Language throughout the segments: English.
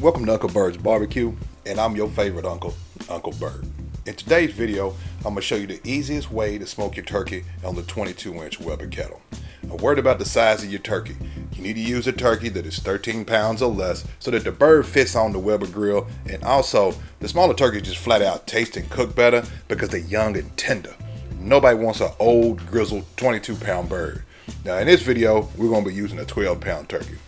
Welcome to Uncle Bird's Barbecue, and I'm your favorite uncle, Uncle Bird. In today's video, I'm going to show you the easiest way to smoke your turkey on the 22-inch Weber kettle. A word about the size of your turkey. You need to use a turkey that is 13 pounds or less so that the bird fits on the Weber grill, and also the smaller turkeys just flat out taste and cook better because they're young and tender. Nobody wants an old, grizzled 22-pound bird. Now in this video, we're going to be using a 12-pound turkey.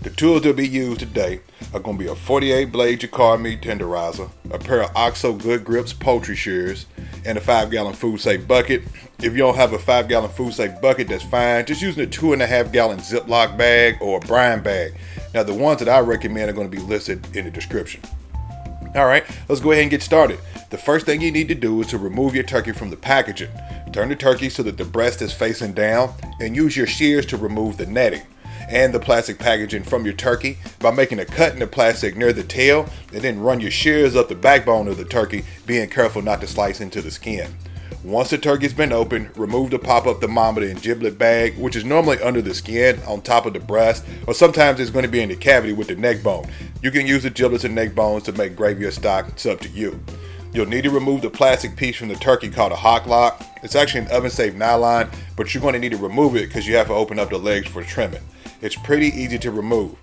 The tools that will be used today are going to be a 48 blade jacquard meat tenderizer, a pair of OXO Good Grips poultry shears, and a 5-gallon food safe bucket. If you don't have a 5-gallon food safe bucket, that's fine. Just using a 2.5-gallon Ziploc bag or a brine bag. Now the ones that I recommend are going to be listed in the description. Alright, let's go ahead and get started. The first thing you need to do is to remove your turkey from the packaging. Turn the turkey so that the breast is facing down and use your shears to remove the netting and the plastic packaging from your turkey by making a cut in the plastic near the tail, and then run your shears up the backbone of the turkey, being careful not to slice into the skin. Once the turkey's been opened, remove the pop-up thermometer and giblet bag, which is normally under the skin on top of the breast, or sometimes it's going to be in the cavity with the neck bone. You can use the giblets and neck bones to make gravy or stock. It's up to you. You'll need to remove the plastic piece from the turkey called a hock lock. It's actually an oven-safe nylon, but you're going to need to remove it because you have to open up the legs for trimming. It's pretty easy to remove.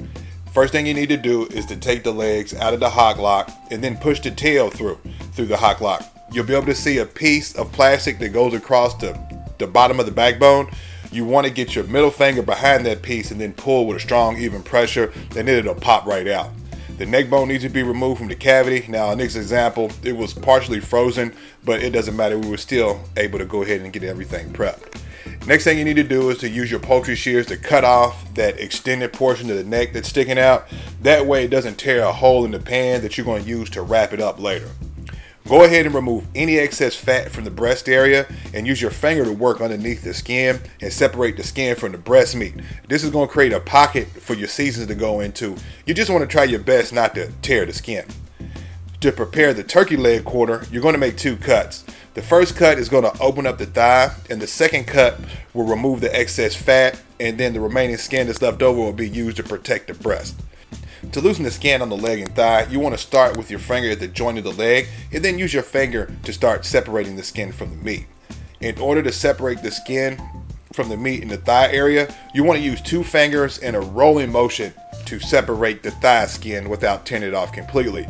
First thing you need to do is to take the legs out of the hock lock and then push the tail through the hock lock. You'll be able to see a piece of plastic that goes across the bottom of the backbone. You want to get your middle finger behind that piece and then pull with a strong, even pressure, and then it'll pop right out. The neck bone needs to be removed from the cavity. Now in this example, it was partially frozen, but it doesn't matter. We were still able to go ahead and get everything prepped. Next thing you need to do is to use your poultry shears to cut off that extended portion of the neck that's sticking out. That way it doesn't tear a hole in the pan that you're going to use to wrap it up later. Go ahead and remove any excess fat from the breast area and use your finger to work underneath the skin and separate the skin from the breast meat. This is going to create a pocket for your seasons to go into. You just want to try your best not to tear the skin. To prepare the turkey leg quarter, you're going to make 2 cuts. The first cut is going to open up the thigh, and the second cut will remove the excess fat, and then the remaining skin that's left over will be used to protect the breast. To loosen the skin on the leg and thigh, you want to start with your finger at the joint of the leg and then use your finger to start separating the skin from the meat. In order to separate the skin from the meat in the thigh area, you want to use 2 fingers and a rolling motion to separate the thigh skin without tearing it off completely.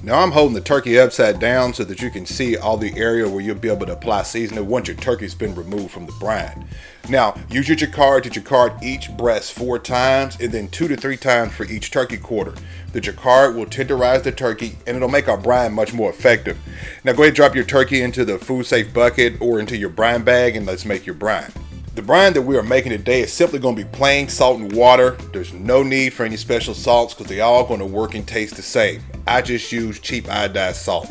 Now I'm holding the turkey upside down so that you can see all the area where you'll be able to apply seasoning once your turkey's been removed from the brine. Now use your jacquard to jacquard each breast 4 times and then 2 to 3 times for each turkey quarter. The jacquard will tenderize the turkey and it'll make our brine much more effective. Now go ahead and drop your turkey into the food safe bucket or into your brine bag and let's make your brine. The brine that we are making today is simply going to be plain salt and water. There's no need for any special salts because they're all going to work and taste the same. I just use cheap iodized salt.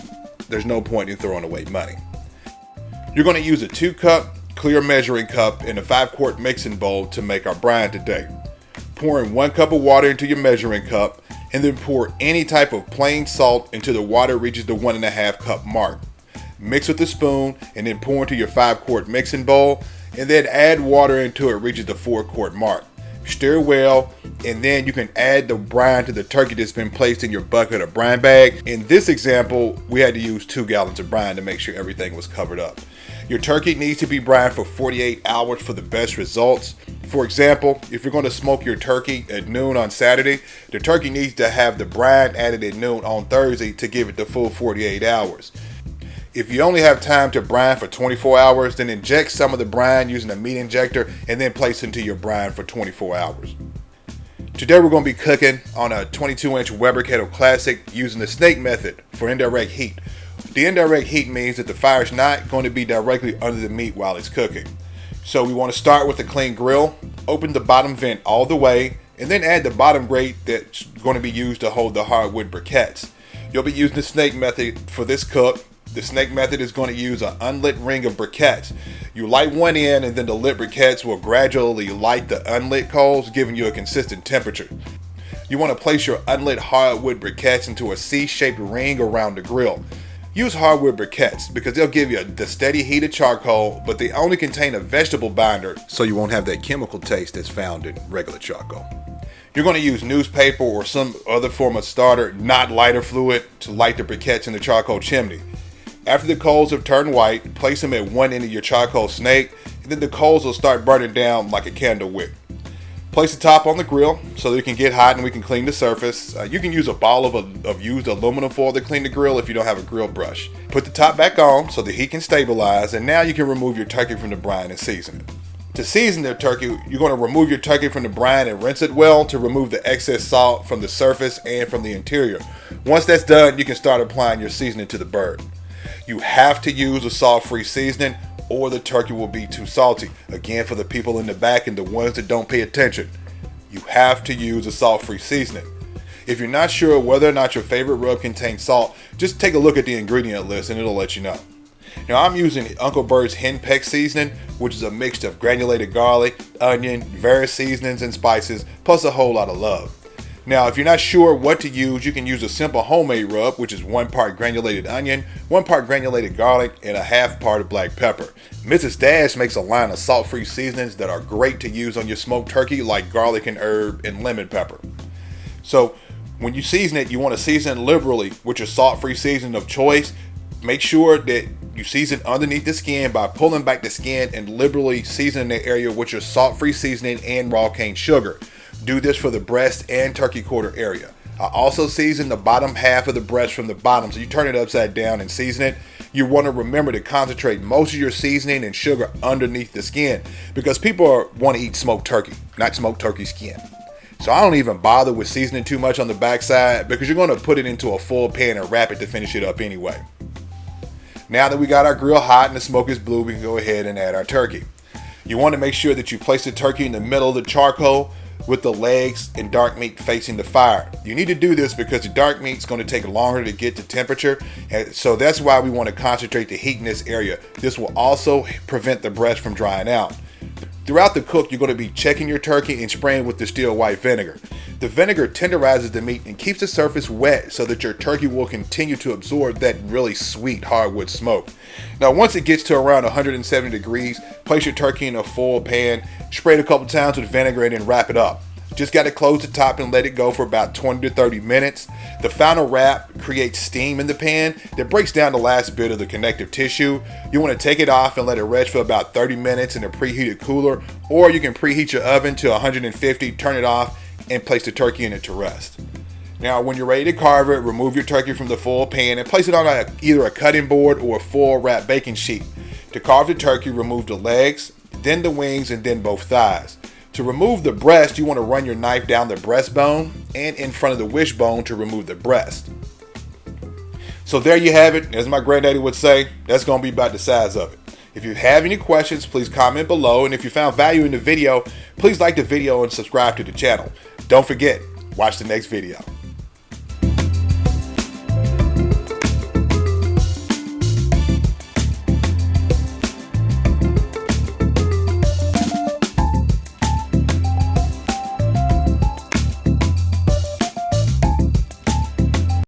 There's no point in throwing away money. You're going to use a 2-cup clear measuring cup and a 5-quart mixing bowl to make our brine today. Pour in 1 cup of water into your measuring cup and then pour any type of plain salt until the water reaches the 1.5 cup mark. Mix with a spoon and then pour into your 5-quart mixing bowl, and then add water until it reaches the 4-quart mark. Stir well, and then you can add the brine to the turkey that's been placed in your bucket or brine bag. In this example, we had to use 2 gallons of brine to make sure everything was covered up. Your turkey needs to be brined for 48 hours for the best results. For example, if you're going to smoke your turkey at noon on Saturday, the turkey needs to have the brine added at noon on Thursday to give it the full 48 hours. If you only have time to brine for 24 hours, then inject some of the brine using a meat injector and then place into your brine for 24 hours. Today we're going to be cooking on a 22-inch Weber Kettle Classic using the snake method for indirect heat. The indirect heat means that the fire is not going to be directly under the meat while it's cooking. So we want to start with a clean grill, open the bottom vent all the way, and then add the bottom grate that's going to be used to hold the hardwood briquettes. You'll be using the snake method for this cook. The snake method is going to use an unlit ring of briquettes. You light one end and then the lit briquettes will gradually light the unlit coals, giving you a consistent temperature. You want to place your unlit hardwood briquettes into a C-shaped ring around the grill. Use hardwood briquettes because they'll give you the steady heat of charcoal, but they only contain a vegetable binder, so you won't have that chemical taste that's found in regular charcoal. You're going to use newspaper or some other form of starter, not lighter fluid, to light the briquettes in the charcoal chimney. After the coals have turned white, place them at one end of your charcoal snake, and then the coals will start burning down like a candle wick. Place the top on the grill so that it can get hot and we can clean the surface. You can use a ball of used aluminum foil to clean the grill if you don't have a grill brush. Put the top back on so the heat can stabilize, and now you can remove your turkey from the brine and season it. To season the turkey, you're going to remove your turkey from the brine and rinse it well to remove the excess salt from the surface and from the interior. Once that's done, you can start applying your seasoning to the bird. You have to use a salt-free seasoning or the turkey will be too salty. Again, for the people in the back and the ones that don't pay attention, you have to use a salt-free seasoning. If you're not sure whether or not your favorite rub contains salt, just take a look at the ingredient list and it'll let you know. Now, I'm using Uncle Bird's hen peck seasoning, which is a mixture of granulated garlic, onion, various seasonings and spices, plus a whole lot of love. Now, if you're not sure what to use, you can use a simple homemade rub, which is 1 part granulated onion, 1 part granulated garlic, and a half part of black pepper. Mrs. Dash makes a line of salt-free seasonings that are great to use on your smoked turkey, like garlic and herb and lemon pepper. So, when you season it, you want to season it liberally with your salt-free seasoning of choice. Make sure that you season underneath the skin by pulling back the skin and liberally seasoning the area with your salt-free seasoning and raw cane sugar. Do this for the breast and turkey quarter area. I also season the bottom half of the breast from the bottom, so you turn it upside down and season it. You want to remember to concentrate most of your seasoning and sugar underneath the skin, because people want to eat smoked turkey, not smoked turkey skin. So I don't even bother with seasoning too much on the backside, because you're going to put it into a full pan and wrap it to finish it up anyway. Now that we got our grill hot and the smoke is blue, we can go ahead and add our turkey. You want to make sure that you place the turkey in the middle of the charcoal with the legs and dark meat facing the fire. You need to do this because the dark meat is going to take longer to get to temperature, and so that's why we want to concentrate the heat in this area. This will also prevent the breast from drying out. Throughout the cook, you're going to be checking your turkey and spraying with distilled white vinegar. The vinegar tenderizes the meat and keeps the surface wet so that your turkey will continue to absorb that really sweet hardwood smoke. Now, once it gets to around 170 degrees, place your turkey in a foil pan, spray it a couple times with vinegar, and then wrap it up. Just got to close the top and let it go for about 20 to 30 minutes. The final wrap creates steam in the pan that breaks down the last bit of the connective tissue. You want to take it off and let it rest for about 30 minutes in a preheated cooler, or you can preheat your oven to 150, turn it off, and place the turkey in it to rest. Now, when you're ready to carve it, remove your turkey from the foil pan and place it on either a cutting board or a foil wrap baking sheet. To carve the turkey, remove the legs, then the wings, and then both thighs. To remove the breast, you want to run your knife down the breastbone and in front of the wishbone to remove the breast. So there you have it. As my granddaddy would say, that's going to be about the size of it. If you have any questions, please comment below. And if you found value in the video, please like the video and subscribe to the channel. Don't forget, watch the next video.